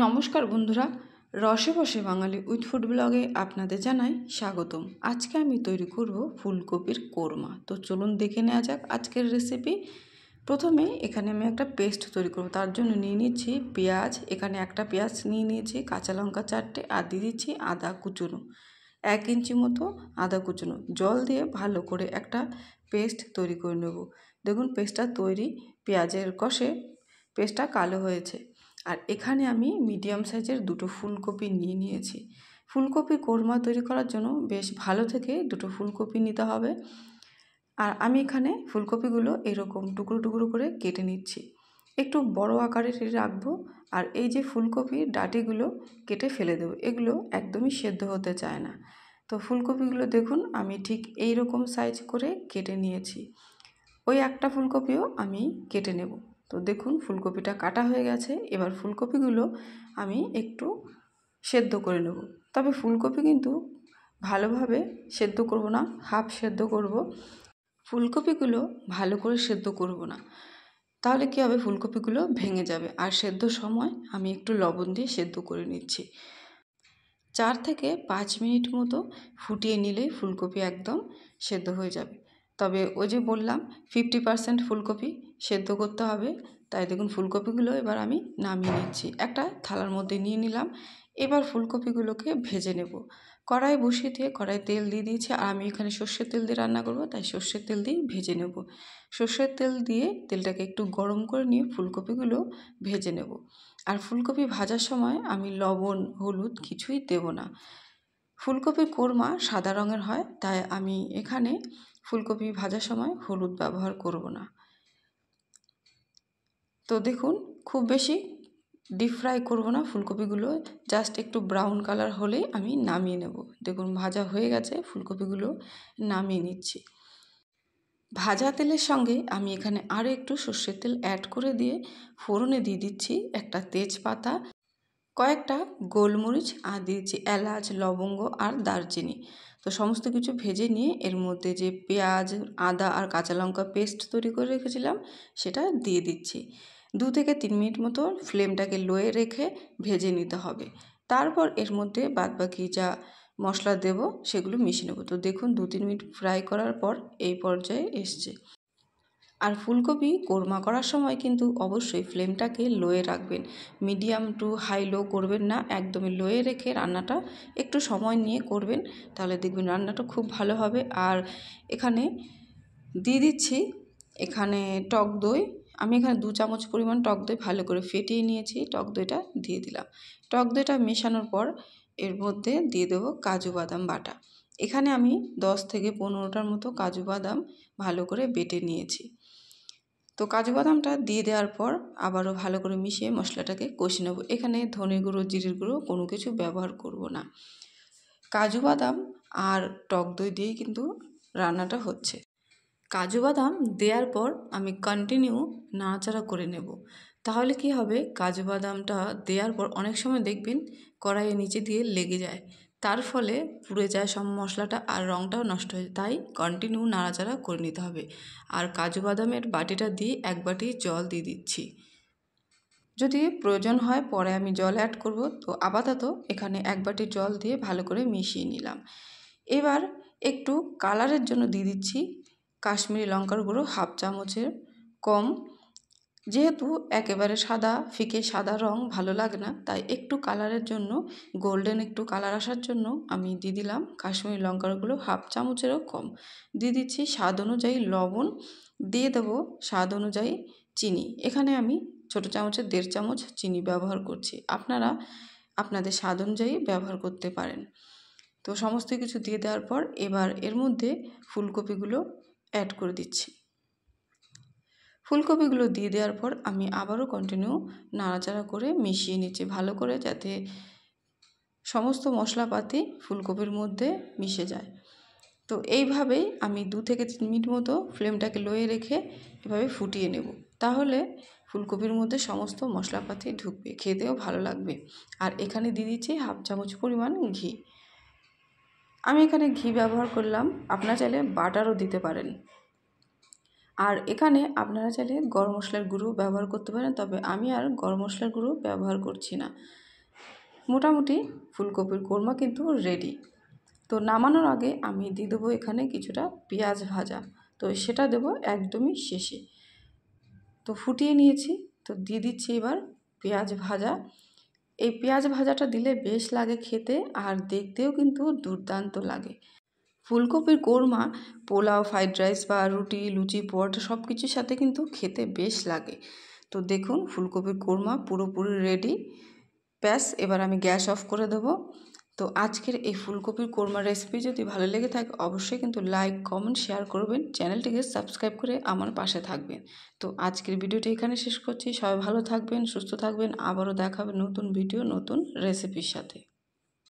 নমস্কার বন্ধুরা, রসে বসে বাঙালি উইথ ফুড ব্লগে আপনাদের জানাই স্বাগতম। আজকে আমি তৈরি করব ফুলকপির কোরমা। তো চলুন দেখে নেওয়া যাক আজকের রেসিপি। প্রথমে এখানে আমি একটা পেস্ট তৈরি করব। তার জন্য নিয়ে নিচ্ছি পেঁয়াজ, এখানে একটা পেঁয়াজ নিয়ে নিয়েছি, কাঁচা লঙ্কা 4টে, আর দিয়ে দিচ্ছি আদা কুচুনো 1 ইঞ্চি মতো আদা কুচুনো। জল দিয়ে ভালো করে একটা পেস্ট তৈরি করে নেব। দেখুন পেস্টটা তৈরি, পেঁয়াজের কষে পেস্টটা কালো হয়েছে। আর এখানে আমি মিডিয়াম সাইজের 2টো ফুলকপি নিয়ে নিয়েছি। ফুলকপি কোরমা তৈরি করার জন্য বেশ ভালো থেকে 2টো ফুলকপি নিতে হবে। আর আমি এখানে ফুলকপিগুলো এরকম টুকরো টুকরো করে কেটে নিচ্ছি, একটু বড় আকারের রাখবো। আর এই যে ফুলকপির ডাঁটিগুলো কেটে ফেলে দেবো, এগুলো একদমই সেদ্ধ হতে চায় না। তো ফুলকপিগুলো দেখুন আমি ঠিক এই রকম সাইজ করে কেটে নিয়েছি। ওই একটা ফুলকপিও আমি কেটে নেব। তো দেখুন ফুলকপিটা কাটা হয়ে গেছে। এবার ফুলকপিগুলো আমি একটু সেদ্ধ করে নেব। তবে ফুলকপি কিন্তু ভালোভাবে সেদ্ধ করব না, হাফ সেদ্ধ করব। ফুলকপিগুলো ভালো করে সেদ্ধ করব না, তাহলে কী হবে, ফুলকপিগুলো ভেঙে যাবে। আর সেদ্ধর সময় আমি একটু লবণ দিয়ে সেদ্ধ করে নিচ্ছি। 4 থেকে 5 মিনিট মতো ফুটিয়ে নিলেই ফুলকপি একদম সেদ্ধ হয়ে যাবে। তবে ওই যে বললাম 50% ফুলকপি সেদ্ধ করতে হবে। তাই দেখুন ফুলকপিগুলো এবার আমি নামিয়ে নিচ্ছি, একটা থালার মধ্যে নিয়ে নিলাম। এবার ফুলকপিগুলোকে ভেজে নেব। কড়াই বসিয়ে দিয়ে কড়াই তেল দিয়ে দিয়েছি। আর আমি এখানে সর্ষের তেল দিয়ে রান্না করব, তাই সর্ষের তেল দিয়েই ভেজে নেব। সর্ষের তেল দিয়ে তেলটাকে একটু গরম করে নিয়ে ফুলকপিগুলো ভেজে নেব। আর ফুলকপি ভাজার সময় আমি লবণ হলুদ কিছুই দেব না। ফুলকপির কোরমা সাদা রঙের হয়, তাই আমি এখানে ফুলকপি ভাজার সময় হলুদ ব্যবহার করব না। তো দেখুন খুব বেশি ডিপ ফ্রাই করব না ফুলকপিগুলো, জাস্ট একটু ব্রাউন কালার হলেই আমি নামিয়ে নেব। দেখুন ভাজা হয়ে গেছে, ফুলকপিগুলো নামিয়ে নিচ্ছি। ভাজা তেলের সঙ্গে আমি এখানে আরও একটু সর্ষের তেল অ্যাড করে দিয়ে ফোড়নে দিয়ে দিচ্ছি একটা তেজপাতা, কয়েকটা গোলমরিচ, আর দিয়েছি এলাচ, লবঙ্গ আর দারচিনি। তো সমস্ত কিছু ভেজে নিয়ে এর মধ্যে যে পেঁয়াজ, আদা আর কাঁচা লঙ্কা পেস্ট তৈরি করে রেখেছিলাম সেটা দিয়ে দিচ্ছি। 2 থেকে 3 মিনিট মতো ফ্লেমটাকে লোয়ে রেখে ভেজে নিতে হবে। তারপর এর মধ্যে বাদবাকি যা মশলা দেব সেগুলো মিশিয়ে নেব। তো দেখুন 2-3 মিনিট ফ্রাই করার পর এই পর্যায়ে এসছে। আর ফুলকপি কোরমা করার সময় কিন্তু অবশ্যই ফ্লেমটাকে লোয়ে রাখবেন, মিডিয়াম টু হাই লো করবেন না, একদমই লোয়ে রেখে রান্নাটা একটু সময় নিয়ে করবেন, তাহলে দেখবেন রান্নাটা খুব ভালো হবে। আর এখানে দিয়ে দিচ্ছি এখানে টক দই। আমি এখানে 2 চামচ পরিমাণ টক দই ভালো করে ফেটিয়ে নিয়েছি, টক দইটা দিয়ে দিলাম। টক দইটা মেশানোর পর এর মধ্যে দিয়ে দেবো কাজু বাদাম বাটা। এখানে আমি 10 থেকে 15টার মতো কাজু বাদাম ভালো করে বেটে নিয়েছি। তো কাজু বাদামটা দিয়ে দেওয়ার পর আবারও ভালো করে মিশিয়ে মশলাটাকে কষিয়ে নেব। এখানে ধনে গুঁড়ো, জিরের গুঁড়ো কোনো কিছু ব্যবহার করব না। কাজু বাদাম আর টক দই দিয়েই কিন্তু রান্নাটা হচ্ছে। কাজু বাদাম দেওয়ার পর আমি কন্টিনিউ নাড়াচাড়া করে নেব। তাহলে কি হবে, কাজু বাদামটা দেওয়ার পর অনেক সময় দেখবেন কড়াইয়ের নিচে দিয়ে লেগে যায়, তার ফলে পুড়ে যায় সব মশলাটা আর রঙটাও নষ্ট হয়ে যায়। তাই কন্টিনিউ নাড়াচাড়া করে নিতে হবে। আর কাজু বাদামের বাটিটা দিয়ে 1 বাটি জল দিয়ে দিচ্ছি। যদি প্রয়োজন হয় পরে আমি জল অ্যাড করব। তো আপাতত এখানে 1 বাটি জল দিয়ে ভালো করে মিশিয়ে নিলাম। এবার একটু কালারের জন্য দিয়ে দিচ্ছি কাশ্মীরি লঙ্কার গুঁড়ো 1/2 চামচের কম। যেহেতু একেবারে সাদা, ফিকে সাদা রং ভালো লাগে না, তাই একটু কালারের জন্য, গোল্ডেন একটু কালার আসার জন্য আমি দিয়ে দিলাম কাশ্মীরি লঙ্কার গুঁড়ো 1/2 চামচেরও কম। দিয়ে দিচ্ছি স্বাদ অনুযায়ী লবণ, দিয়ে দেবো স্বাদ অনুযায়ী চিনি। এখানে আমি ছোটো চামচের 1.5 চামচ চিনি ব্যবহার করছি, আপনারা আপনাদের স্বাদ অনুযায়ী ব্যবহার করতে পারেন। তো সমস্ত কিছু দিয়ে দেওয়ার পর এবার এর মধ্যে ফুলকপিগুলো অ্যাড করে দিচ্ছি। ফুলকপিগুলো দিয়ে দেওয়ার পর আমি আবারও কন্টিনিউ নাড়াচাড়া করে মিশিয়ে নিচ্ছি ভালো করে, যাতে সমস্ত মশলাপাতি ফুলকপির মধ্যে মিশে যায়। তো এইভাবেই আমি 2 থেকে 3 মিনিট মতো ফ্লেমটাকে লোয়ে রেখে এভাবে ফুটিয়ে নেব। তাহলে ফুলকপির মধ্যে সমস্ত মশলাপাতি ঢুকবে, খেতেও ভালো লাগবে। আর এখানে দিয়ে দিচ্ছি 1/2 চামচ পরিমাণ ঘি। আমি এখানে ঘি ব্যবহার করলাম, আপনারা চাইলে বাটারও দিতে পারেন। আর এখানে আপনারা চাইলে গরম মশলার গুঁড়ো ব্যবহার করতে পারেন, তবে আমি আর গরম মশলার গুঁড়ো ব্যবহার করছি না। মোটামুটি ফুলকপির কোরমা কিন্তু রেডি। তো নামানোর আগে আমি দিয়ে দেবো এখানে কিছুটা পেঁয়াজ ভাজা, তো সেটা দেবো একদমই শেষে। তো ফুটিয়ে নিয়েছি, তো দিয়ে দিচ্ছি এবার পেঁয়াজ ভাজা। এই পেঁয়াজ ভাজাটা দিলে বেশ লাগে খেতে, আর দেখতেও কিন্তু দুর্দান্ত লাগে। ফুলকপির কোরমা পোলাও, ফ্রাইড রাইস বা রুটি, লুচি, পরোটা সব কিছুর সাথে কিন্তু খেতে বেশ লাগে। তো দেখুন ফুলকপির কোরমা পুরোপুরি রেডি। ব্যাস, এবার আমি গ্যাস অফ করে দেবো। তো আজকের এই ফুলকপির কোরমার রেসিপি যদি ভালো লেগে থাকে অবশ্যই কিন্তু লাইক, কমেন্ট, শেয়ার করবেন। চ্যানেলটিকে সাবস্ক্রাইব করে আমার পাশে থাকবেন। তো আজকের ভিডিওটি এখানে শেষ করছি। সবাই ভালো থাকবেন, সুস্থ থাকবেন। আবারও দেখাবে নতুন ভিডিও, নতুন রেসিপির সাথে।